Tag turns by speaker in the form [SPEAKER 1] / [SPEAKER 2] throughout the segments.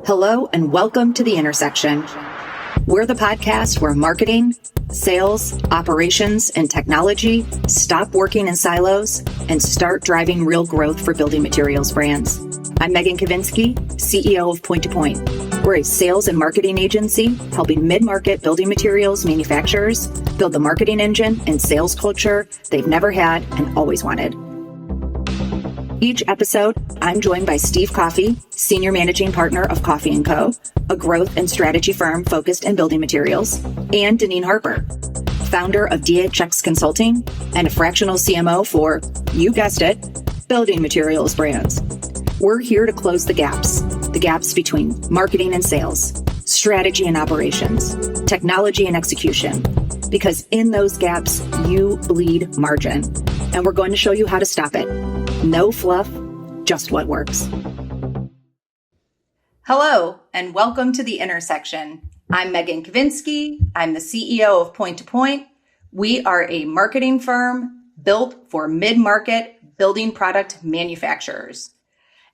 [SPEAKER 1] Hello and welcome to The Intersection. We're the podcast where marketing, sales, operations, and technology stop working in silos and start driving real growth for building materials brands. I'm Kacvinsky, CEO of Point to Point. We're a sales and marketing agency helping mid-market building materials manufacturers build the marketing engine and sales culture they've never had and always wanted. Each episode, I'm joined by Steve Coffey, Senior Managing Partner of Coffey & Co., a growth and strategy firm focused in building materials, and Deneen Harper, founder of DHX Consulting and a fractional CMO for, you guessed it, building materials brands. We're here to close the gaps between marketing and sales, strategy and operations, technology and execution, because in those gaps, you bleed margin, and we're going to show you how to stop it. No fluff, just what works. Hello, and welcome to The Intersection. I'm Kacvinsky. I'm the CEO of Point to Point. We are a marketing firm built for mid-market building product manufacturers.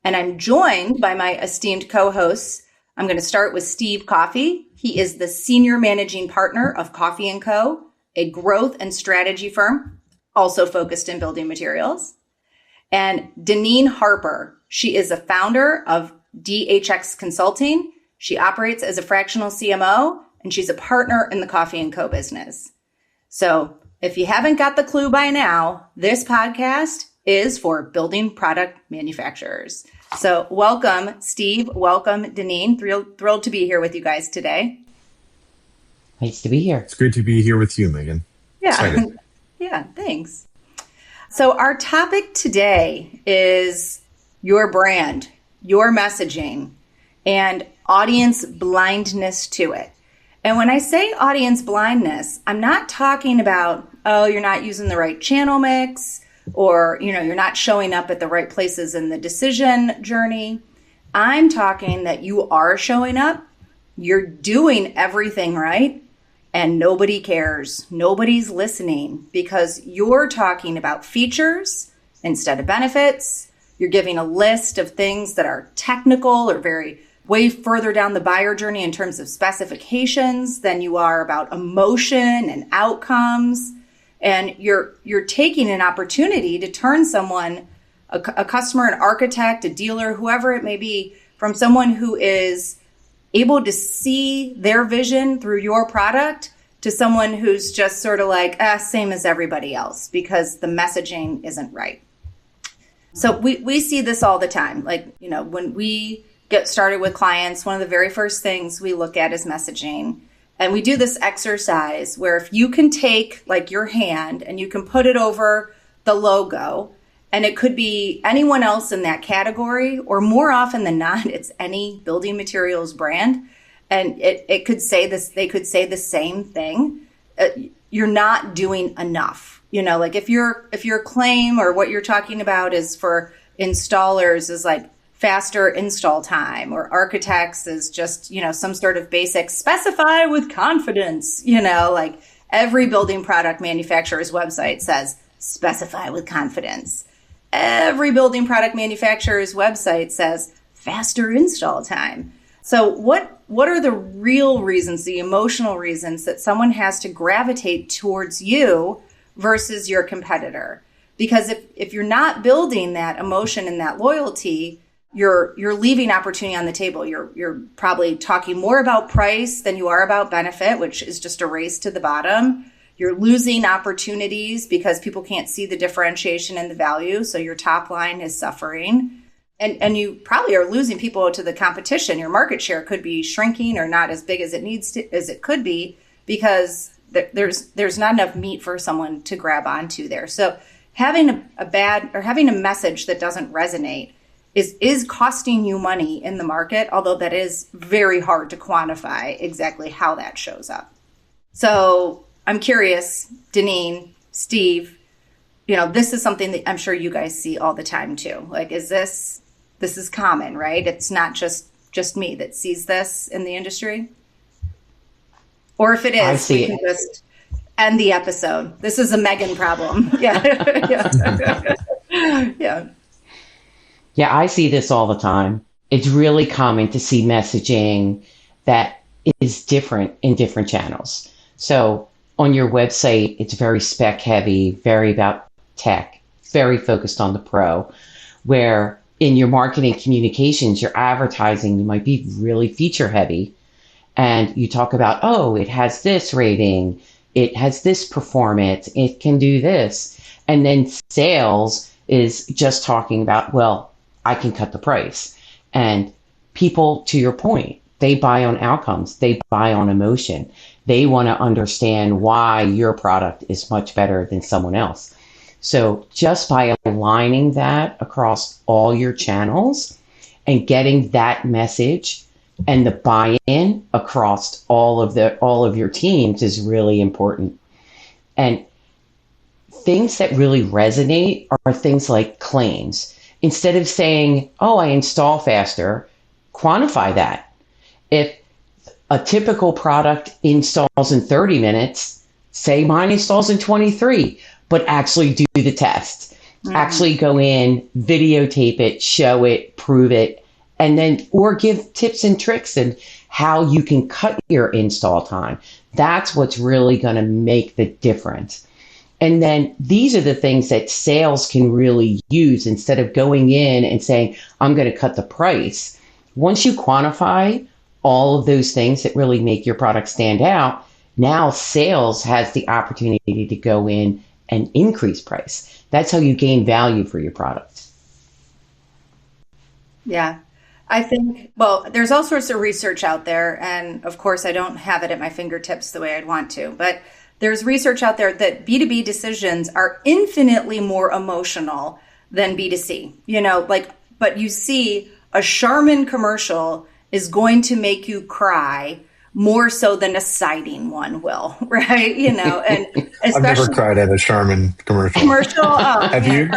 [SPEAKER 1] And I'm joined by my esteemed co-hosts. I'm going to start with Steve Coffey. He is the Senior Managing Partner of Coffey & Co., a growth and strategy firm, also focused in building materials. And Deneen Harper, she is a founder of DHX Consulting. She operates as a fractional CMO, and she's a partner in the Coffey & Co. business. So if you haven't got the clue by now, this podcast is for building product manufacturers. So welcome, Steve. Welcome, Deneen. Thrilled to be here with you guys today.
[SPEAKER 2] Nice to be here.
[SPEAKER 3] It's great to be here with you, Megan.
[SPEAKER 1] Yeah.
[SPEAKER 3] Excited.
[SPEAKER 1] Yeah, thanks. So our topic today is your brand, your messaging, and audience blindness to it. And when I say audience blindness, I'm not talking about, you're not using the right channel mix, or, you're not showing up at the right places in the decision journey. I'm talking that you are showing up, you're doing everything right, and nobody cares. Nobody's listening because you're talking about features instead of benefits. You're giving a list of things that are technical or way further down the buyer journey in terms of specifications than you are about emotion and outcomes. And you're taking an opportunity to turn someone, a customer, an architect, a dealer, whoever it may be, from someone who is able to see their vision through your product to someone who's just sort of like, same as everybody else, because the messaging isn't right. So we see this all the time. Like, when we get started with clients, one of the very first things we look at is messaging. And we do this exercise where if you can take like your hand and you can put it over the logo, and it could be anyone else in that category, or more often than not, it's any building materials brand. And it could say this, they could say the same thing. You're not doing enough. Like if your claim or what you're talking about is for installers is like faster install time, or architects is just, some sort of basic specify with confidence, like every building product manufacturer's website says specify with confidence. Every building product manufacturer's website says faster install time. So what are the real reasons, the emotional reasons that someone has to gravitate towards you versus your competitor? Because if you're not building that emotion and that loyalty, you're leaving opportunity on the table. You're probably talking more about price than you are about benefit, which is just a race to the bottom. You're losing opportunities because people can't see the differentiation and the value. So your top line is suffering. And you probably are losing people to the competition. Your market share could be shrinking or not as big as it could be, because there's not enough meat for someone to grab onto there. So having having a message that doesn't resonate is costing you money in the market, although that is very hard to quantify exactly how that shows up. So I'm curious, Deneen, Steve, this is something that I'm sure you guys see all the time too. Like, this is common, right? It's not just me that sees this in the industry. Or if it is, we can just end the episode. This is a Megan problem. Yeah. Yeah.
[SPEAKER 2] Yeah, I see this all the time. it's really common to see messaging that is different in different channels. So on your website, it's very spec heavy, very about tech, very focused on the pro, where in your marketing communications, your advertising, you might be really feature heavy. And you talk about, oh, it has this rating, it has this performance, it can do this. And then sales is just talking about, well, I can cut the price. And people, to your point, they buy on outcomes, they buy on emotion. They want to understand why your product is much better than someone else. So just by aligning that across all your channels and getting that message and the buy-in across all of your teams is really important. And things that really resonate are things like claims. Instead of saying, oh, I install faster, quantify that. If a typical product installs in 30 minutes, say mine installs in 23, but actually do the test. Mm-hmm. Actually go in, videotape it, show it, prove it, and then, or give tips and tricks and how you can cut your install time. That's what's really going to make the difference. And then these are the things that sales can really use instead of going in and saying, I'm going to cut the price. Once you quantify all of those things that really make your product stand out, now sales has the opportunity to go in and increase price. That's how you gain value for your product.
[SPEAKER 1] Yeah. I think, well, there's all sorts of research out there. And of course, I don't have it at my fingertips the way I'd want to. But there's research out there that B2B decisions are infinitely more emotional than B2C. But you see a Charmin commercial is going to make you cry more so than a siding one will, right? And especially
[SPEAKER 3] I've never cried at a Charmin commercial.
[SPEAKER 1] Oh,
[SPEAKER 3] have you?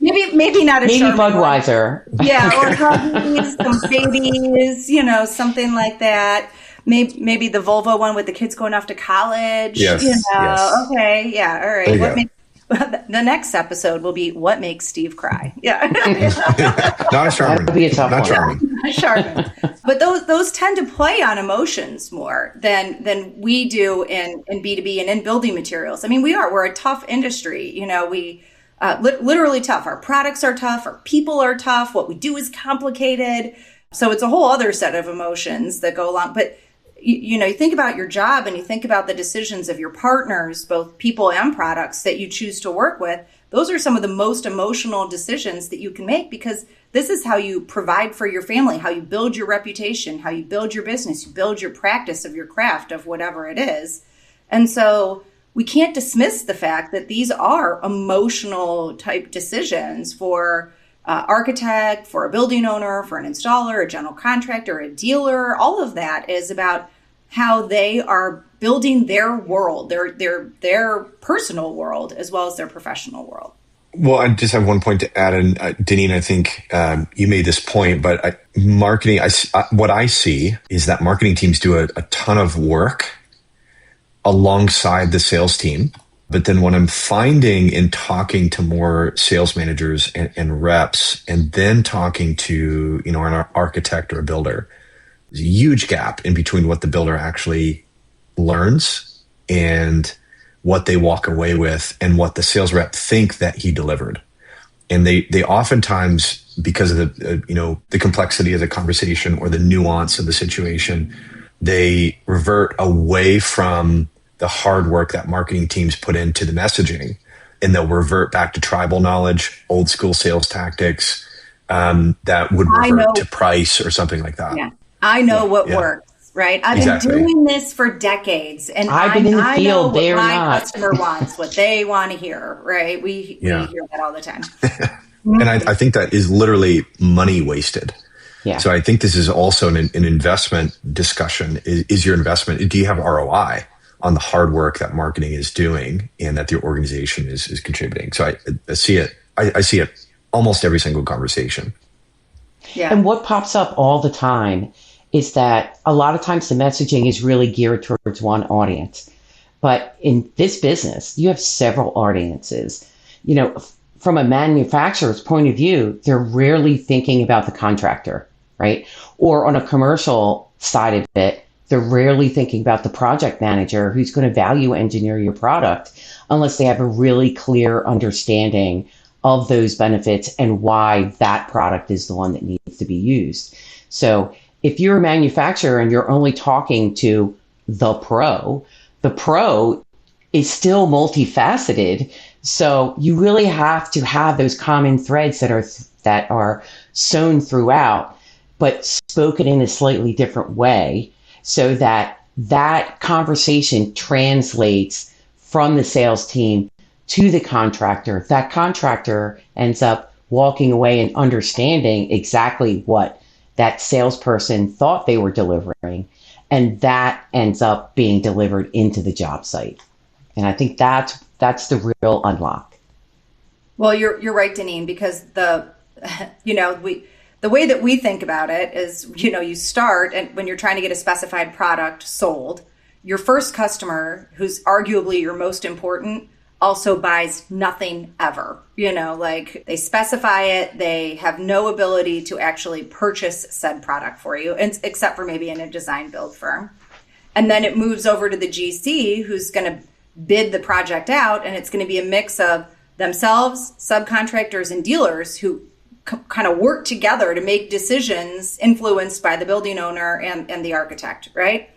[SPEAKER 1] Maybe not a
[SPEAKER 2] maybe
[SPEAKER 1] Charmin
[SPEAKER 2] Budweiser.
[SPEAKER 1] One. Yeah, or puppies, some babies, something like that. Maybe the Volvo one with the kids going off to college.
[SPEAKER 3] Yes. Yes.
[SPEAKER 1] Okay. Yeah. All right. The next episode will be what makes Steve cry. Yeah.
[SPEAKER 3] Not a Charmin.
[SPEAKER 2] That'll be a tough one.
[SPEAKER 1] Not Charmin. But those tend to play on emotions more than we do in B2B and in building materials. I mean, we're a tough industry. We literally tough. Our products are tough. Our people are tough. What we do is complicated. So it's a whole other set of emotions that go along. But you think about your job and you think about the decisions of your partners, both people and products that you choose to work with. Those are some of the most emotional decisions that you can make, because this is how you provide for your family, how you build your reputation, how you build your business, you build your practice of your craft of whatever it is. And so we can't dismiss the fact that these are emotional type decisions for architect, for a building owner, for an installer, a general contractor, a dealer. All of that is about how they are building their world, their personal world, as well as their professional world.
[SPEAKER 3] Well, I just have one point to add. And Deneen, I think you made this point, but marketing, what I see is that marketing teams do a ton of work alongside the sales team. But then what I'm finding in talking to more sales managers and reps, and then talking to, an architect or a builder, there's a huge gap in between what the builder actually learns and what they walk away with and what the sales rep think that he delivered. And they oftentimes, because of the complexity of the conversation or the nuance of the situation, they revert away from the hard work that marketing teams put into the messaging, and they'll revert back to tribal knowledge, old school sales tactics that would revert to price or something like that.
[SPEAKER 1] Yeah, I know what works, right? I've been doing this for decades, and I know what my customer wants, what they want to hear, right? We hear that all the time.
[SPEAKER 3] And I think that is literally money wasted.
[SPEAKER 2] Yeah.
[SPEAKER 3] So I think this is also an investment discussion. Is your investment, do you have ROI on the hard work that marketing is doing and that the organization is contributing? So I see it. I see it almost every single conversation.
[SPEAKER 2] Yeah. And what pops up all the time is that a lot of times the messaging is really geared towards one audience. But in this business, you have several audiences. From a manufacturer's point of view, they're rarely thinking about the contractor. right? Or on a commercial side of it, they're rarely thinking about the project manager who's going to value engineer your product unless they have a really clear understanding of those benefits and why that product is the one that needs to be used. So if you're a manufacturer and you're only talking to the pro is still multifaceted. So you really have to have those common threads that are sewn throughout, but spoken in a slightly different way, so that that conversation translates from the sales team to the contractor. That contractor ends up walking away and understanding exactly what that salesperson thought they were delivering, and that ends up being delivered into the job site. And I think that's the real unlock.
[SPEAKER 1] Well, you're right, Deneen, because the way that we think about it is, you start, and when you're trying to get a specified product sold, your first customer, who's arguably your most important, also buys nothing ever. Like they specify it, they have no ability to actually purchase said product for you, except for maybe in a design build firm. And then it moves over to the GC, who's going to bid the project out, and it's going to be a mix of themselves, subcontractors, and dealers who kind of work together to make decisions influenced by the building owner and the architect, right?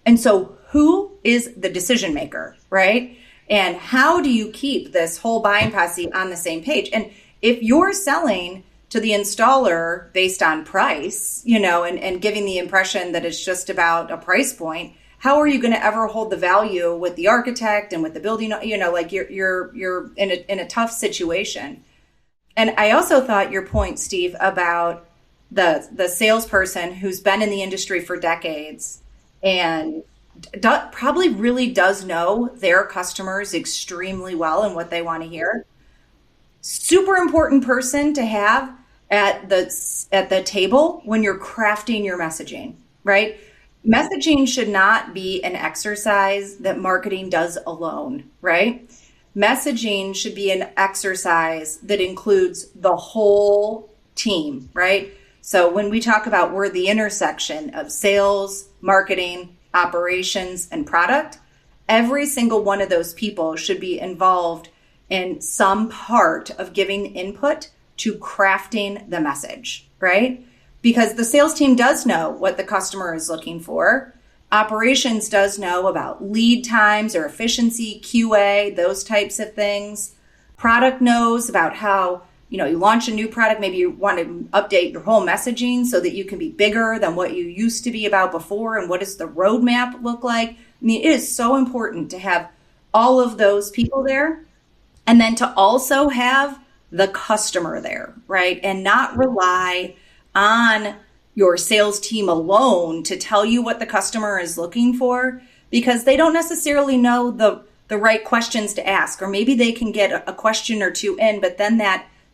[SPEAKER 1] And so who is the decision maker, right? And how do you keep this whole buying posse on the same page? And if you're selling to the installer based on price, and giving the impression that it's just about a price point, how are you going to ever hold the value with the architect and with the building? Like you're in a tough situation. And I also thought your point, Steve, about the salesperson who's been in the industry for decades and probably really does know their customers extremely well and what they want to hear. Super important person to have at the table when you're crafting your messaging, right? Messaging should not be an exercise that marketing does alone, right? Messaging should be an exercise that includes the whole team, right? So when we talk about we're the intersection of sales, marketing, operations, and product, every single one of those people should be involved in some part of giving input to crafting the message, right? Because the sales team does know what the customer is looking for. Operations does know about lead times or efficiency, QA, those types of things. Product knows about how, you launch a new product. Maybe you want to update your whole messaging so that you can be bigger than what you used to be about before. And what does the roadmap look like? I mean, it is so important to have all of those people there. And then to also have the customer there, right? And not rely on your sales team alone to tell you what the customer is looking for, because they don't necessarily know the right questions to ask, or maybe they can get a question or two in, but then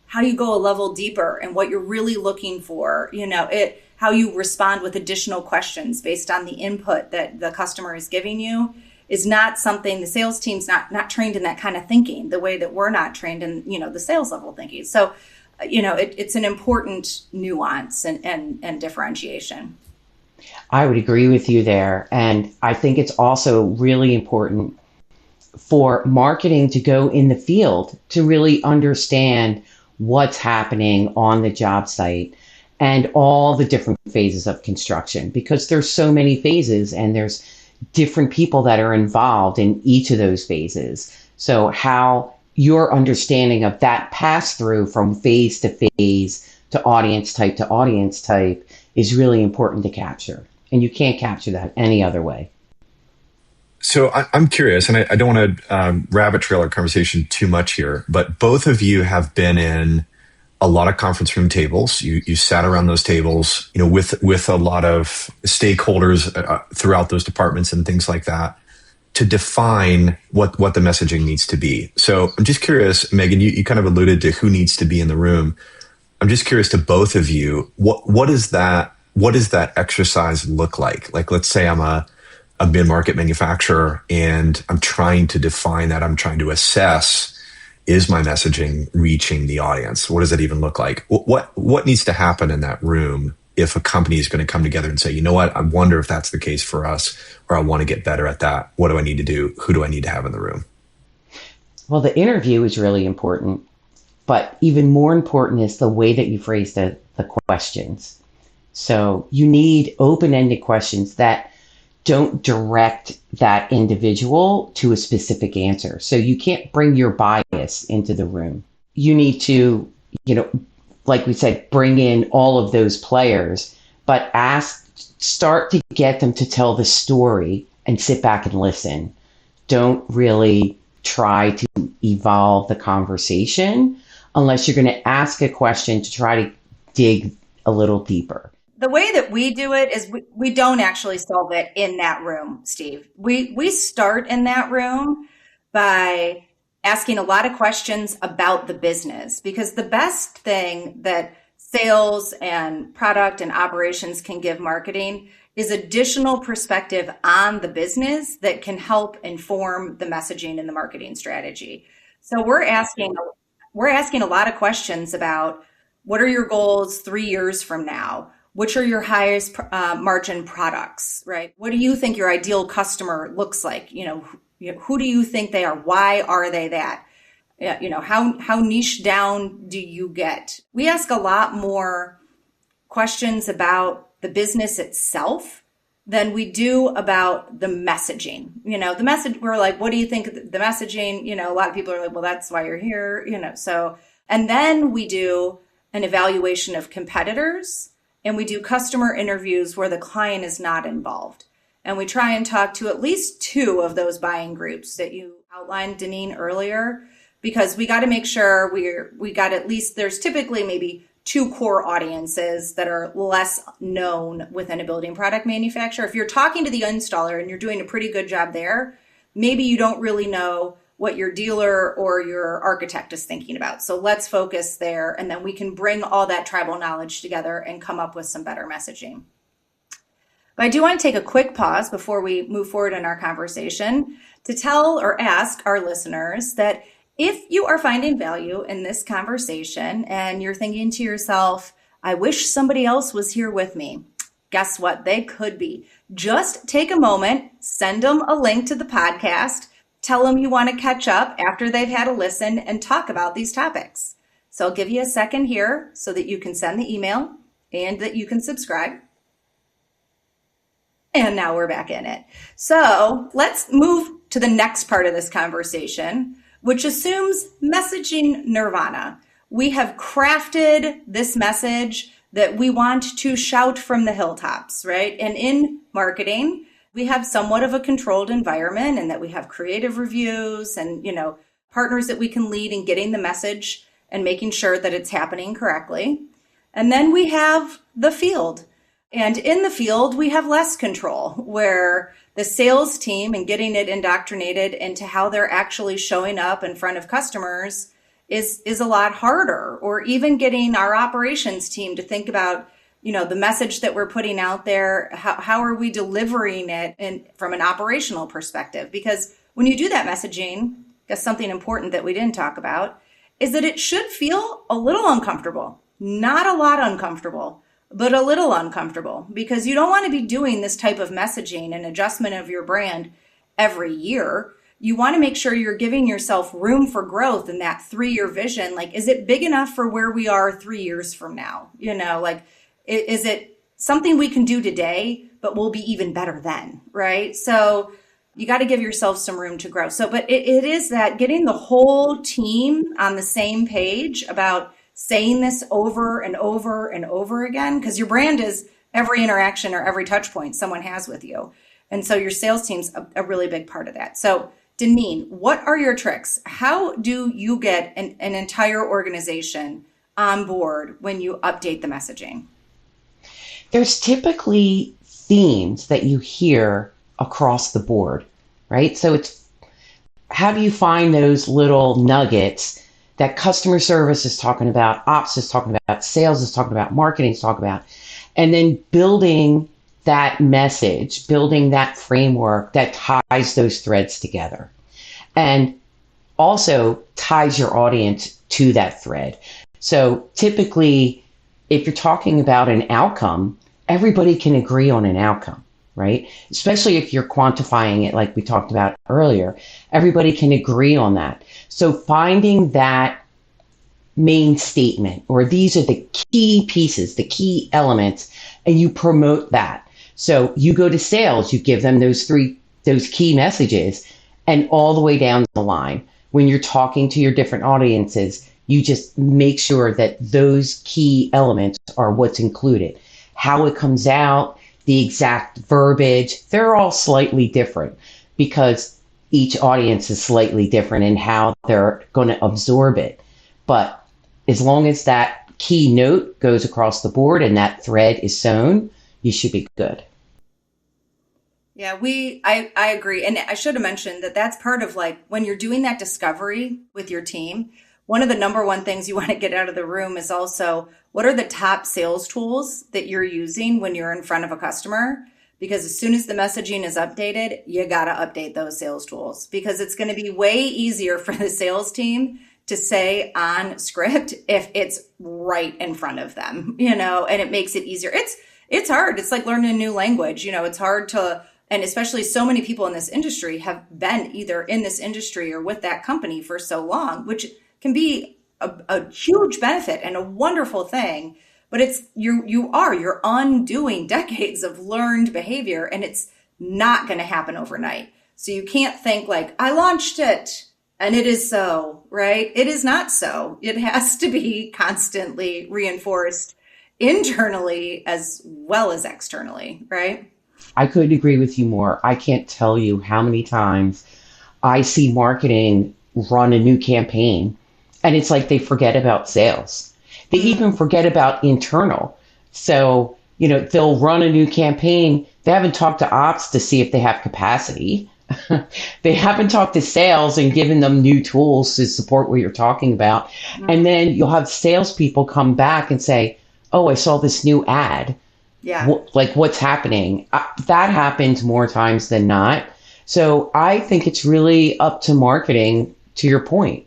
[SPEAKER 1] how you go a level deeper and what you're really looking for, how you respond with additional questions based on the input that the customer is giving you is not something the sales team's not trained in, that kind of thinking, the way that we're not trained in, the sales level thinking. So it's an important nuance and differentiation.
[SPEAKER 2] I would agree with you there. And I think it's also really important for marketing to go in the field to really understand what's happening on the job site and all the different phases of construction, because there's so many phases and there's different people that are involved in each of those phases. So how your understanding of that pass through from phase to audience type is really important to capture. And you can't capture that any other way.
[SPEAKER 3] So I'm curious, and I don't want to rabbit trail our conversation too much here, but both of you have been in a lot of conference room tables. You sat around those tables, with a lot of stakeholders throughout those departments and things like that, to define what the messaging needs to be. So I'm just curious, Megan, you kind of alluded to who needs to be in the room. I'm just curious to both of you, what does that exercise look like? Like, let's say I'm a mid-market manufacturer and I'm trying to define that. I'm trying to assess, is my messaging reaching the audience? What does it even look like? What needs to happen in that room if a company is going to come together and say, you know what, I wonder if that's the case for us, or I want to get better at that. What do I need to do? Who do I need to have in the room?
[SPEAKER 2] Well, the interview is really important, but even more important is the way that you phrase the questions. So you need open-ended questions that don't direct that individual to a specific answer. So you can't bring your bias into the room. You need to, like we said, bring in all of those players, but start to get them to tell the story and sit back and listen. Don't really try to evolve the conversation unless you're going to ask a question to try to dig a little deeper.
[SPEAKER 1] The way that we do it is we don't actually solve it in that room, Steve. We start in that room by asking a lot of questions about the business, because the best thing that sales and product and operations can give marketing is additional perspective on the business that can help inform the messaging and the marketing strategy. So we're asking a lot of questions about, what are your goals 3 years from now? Which are your highest margin products, right? What do you think your ideal customer looks like? Who do you think they are? Why are they that? How niche down do you get? We ask a lot more questions about the business itself than we do about the messaging. The message, we're like, what do you think of the messaging? A lot of people are like, well, that's why you're here, and then we do an evaluation of competitors. And we do customer interviews where the client is not involved. And we try and talk to at least 2 of those buying groups that you outlined, Deneen, earlier, because we got to make sure we got at least, there's typically maybe 2 core audiences that are less known within a building product manufacturer. If you're talking to the installer and you're doing a pretty good job there, maybe you don't really know what your dealer or your architect is thinking about. So let's focus there, and then we can bring all that tribal knowledge together and come up with some better messaging. But I do want to take a quick pause before we move forward in our conversation to tell or ask our listeners that if you are finding value in this conversation and you're thinking to yourself, I wish somebody else was here with me, guess what? They could be. Just take a moment, send them a link to the podcast, tell them you want to catch up after they've had a listen and talk about these topics. So I'll give you a second here so that you can send the email and that you can subscribe. And now we're back in it. So let's move to the next part of this conversation, which assumes messaging nirvana. We have crafted this message that we want to shout from the hilltops, right? And in marketing, we have somewhat of a controlled environment, and that we have creative reviews and, partners that we can lead in getting the message and making sure that it's happening correctly. And then we have the field. And in the field, we have less control, where the sales team and getting it indoctrinated into how they're actually showing up in front of customers is a lot harder, or even getting our operations team to think about the message that we're putting out there, how are we delivering it from an operational perspective? Because when you do that messaging, I guess something important that we didn't talk about is that it should feel a little uncomfortable, not a lot uncomfortable, but a little uncomfortable, because you don't want to be doing this type of messaging and adjustment of your brand every year. You want to make sure you're giving yourself room for growth in that 3-year vision. Like, is it big enough for where we are 3 years from now? Is it something we can do today, but will be even better then, right? So you got to give yourself some room to grow. So, but it is that getting the whole team on the same page about saying this over and over and over again, because your brand is every interaction or every touch point someone has with you. And so your sales team's a really big part of that. So Deneen, what are your tricks? How do you get an entire organization on board when you update the messaging?
[SPEAKER 2] There's typically themes that you hear across the board, right? So it's, how do you find those little nuggets that customer service is talking about, ops is talking about, sales is talking about, marketing is talking about, and then building that message, building that framework that ties those threads together and also ties your audience to that thread. So typically if you're talking about an outcome, everybody can agree on an outcome, right? Especially if you're quantifying it like we talked about earlier, everybody can agree on that. So finding that main statement, or these are the key pieces, the key elements, and you promote that. So you go to sales, you give them those key messages, and all the way down the line, when you're talking to your different audiences, you just make sure that those key elements are what's included. How it comes out, the exact verbiage, they're all slightly different because each audience is slightly different in how they're going to absorb it. But as long as that key note goes across the board and that thread is sewn, you should be good.
[SPEAKER 1] Yeah, I agree. And I should have mentioned that that's part of like when you're doing that discovery with your team, one of the number one things you want to get out of the room is also what are the top sales tools that you're using when you're in front of a customer? Because as soon as the messaging is updated, you got to update those sales tools because it's going to be way easier for the sales team to say on script if it's right in front of them, and it makes it easier. It's hard. It's like learning a new language. It's hard to, and especially so many people in this industry have been either in this industry or with that company for so long, which can be a huge benefit and a wonderful thing. But you're undoing decades of learned behavior, and it's not going to happen overnight. So you can't think like, I launched it and it is so, right? It is not so. It has to be constantly reinforced internally as well as externally, right?
[SPEAKER 2] I couldn't agree with you more. I can't tell you how many times I see marketing run a new campaign and it's like they forget about sales. They even forget about internal. So, they'll run a new campaign. They haven't talked to ops to see if they have capacity. They haven't talked to sales and given them new tools to support what you're talking about. And then you'll have salespeople come back and say, oh, I saw this new ad.
[SPEAKER 1] Yeah.
[SPEAKER 2] What's happening? That happens more times than not. So I think it's really up to marketing, to your point,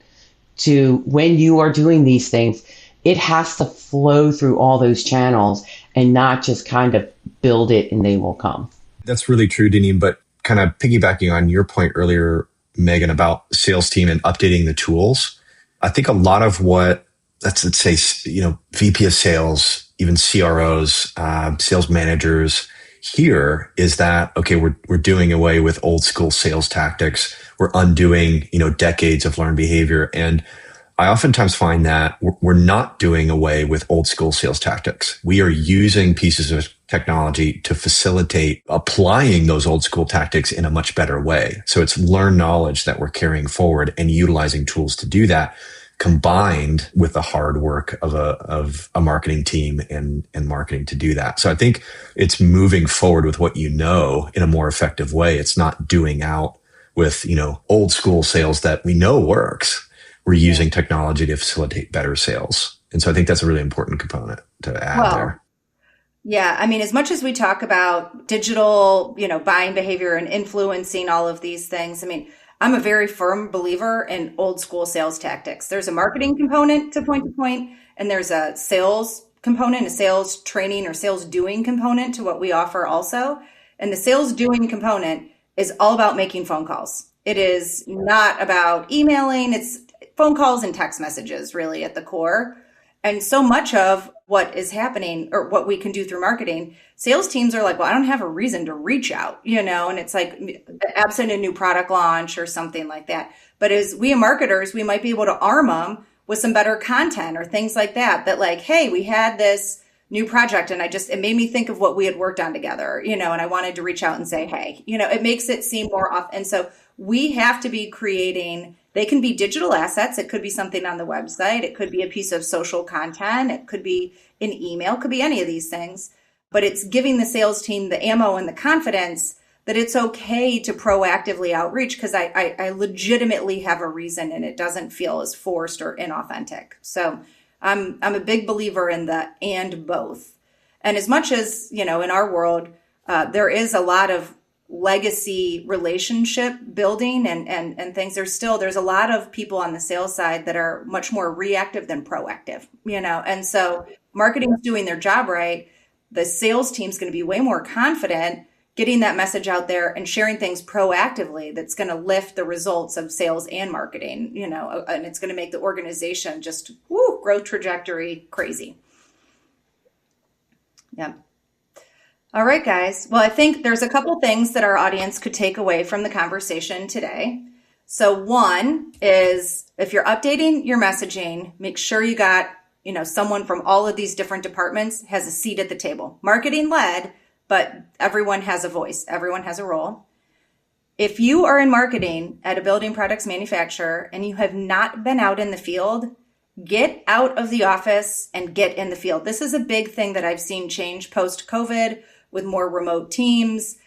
[SPEAKER 2] to when you are doing these things, it has to flow through all those channels and not just kind of build it and they will come.
[SPEAKER 3] That's really true, Deneen. But kind of piggybacking on your point earlier, Megan, about sales team and updating the tools, I think a lot of what, let's say, VP of sales, even CROs, sales managers here is that, okay, we're doing away with old school sales tactics. We're undoing, decades of learned behavior. And I oftentimes find that we're not doing away with old school sales tactics. We are using pieces of technology to facilitate applying those old school tactics in a much better way. So it's learned knowledge that we're carrying forward and utilizing tools to do that, combined with the hard work of a marketing team and marketing to do that. So I think it's moving forward with what in a more effective way. It's not doing out with, old school sales that we know works. We're using technology to facilitate better sales. And so I think that's a really important component to add there.
[SPEAKER 1] Yeah. I mean, as much as we talk about digital, buying behavior and influencing all of these things, I mean, I'm a very firm believer in old school sales tactics. There's a marketing component to point, and there's a sales component, a sales training or sales doing component to what we offer also. And the sales doing component is all about making phone calls. It is not about emailing. It's phone calls and text messages really at the core. And so much of what is happening or what we can do through marketing, sales teams are like, well, I don't have a reason to reach out, and it's like absent a new product launch or something like that. But as we marketers, we might be able to arm them with some better content or things like that, like, hey, we had this new project and it made me think of what we had worked on together, and I wanted to reach out and say, hey, it makes it seem more off. And so we have to be creating. They can be digital assets. It could be something on the website. It could be a piece of social content. It could be an email. It could be any of these things. But it's giving the sales team the ammo and the confidence that it's okay to proactively outreach because I legitimately have a reason and it doesn't feel as forced or inauthentic. So I'm a big believer in the and both. And as much as, in our world, there is a lot of legacy relationship building and things. There's a lot of people on the sales side that are much more reactive than proactive, and so marketing's doing their job right. The sales team's going to be way more confident getting that message out there and sharing things proactively that's going to lift the results of sales and marketing, and it's going to make the organization just growth trajectory crazy. Yeah. All right, guys. Well, I think there's a couple things that our audience could take away from the conversation today. So one is, if you're updating your messaging, make sure you got, someone from all of these different departments has a seat at the table. Marketing led, but everyone has a voice. Everyone has a role. If you are in marketing at a building products manufacturer and you have not been out in the field, get out of the office and get in the field. This is a big thing that I've seen change post-COVID with more remote teams.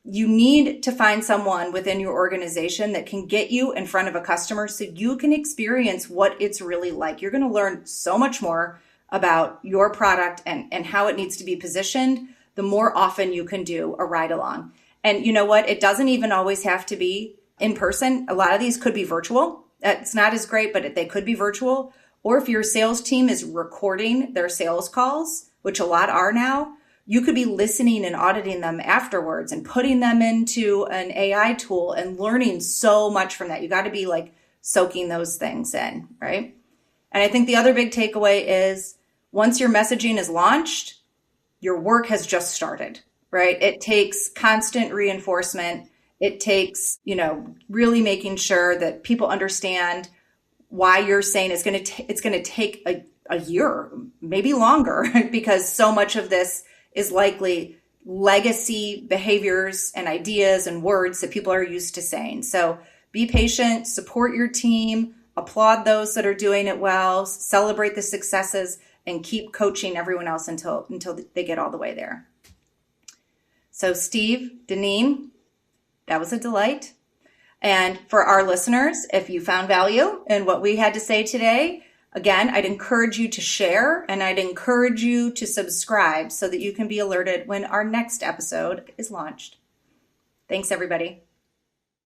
[SPEAKER 1] You need to find someone within your organization that can get you in front of a customer so you can experience what it's really like. You're going to learn so much more about your product and how it needs to be positioned the more often you can do a ride along. And you know what? It doesn't even always have to be in person. A lot of these could be virtual. It's not as great, but they could be virtual. Or if your sales team is recording their sales calls, which a lot are now, you could be listening and auditing them afterwards and putting them into an AI tool and learning so much from that. You got to be like soaking those things in, right? And I think the other big takeaway is once your messaging is launched, your work has just started, right? It takes constant reinforcement. It takes, really making sure that people understand why you're saying it's going to take a year, maybe longer, because so much of this is likely legacy behaviors and ideas and words that people are used to saying. So be patient, support your team, applaud those that are doing it well, celebrate the successes, and keep coaching everyone else until they get all the way there. So Steve, Deneen, that was a delight. And for our listeners, if you found value in what we had to say today, again, I'd encourage you to share and I'd encourage you to subscribe so that you can be alerted when our next episode is launched. Thanks, everybody.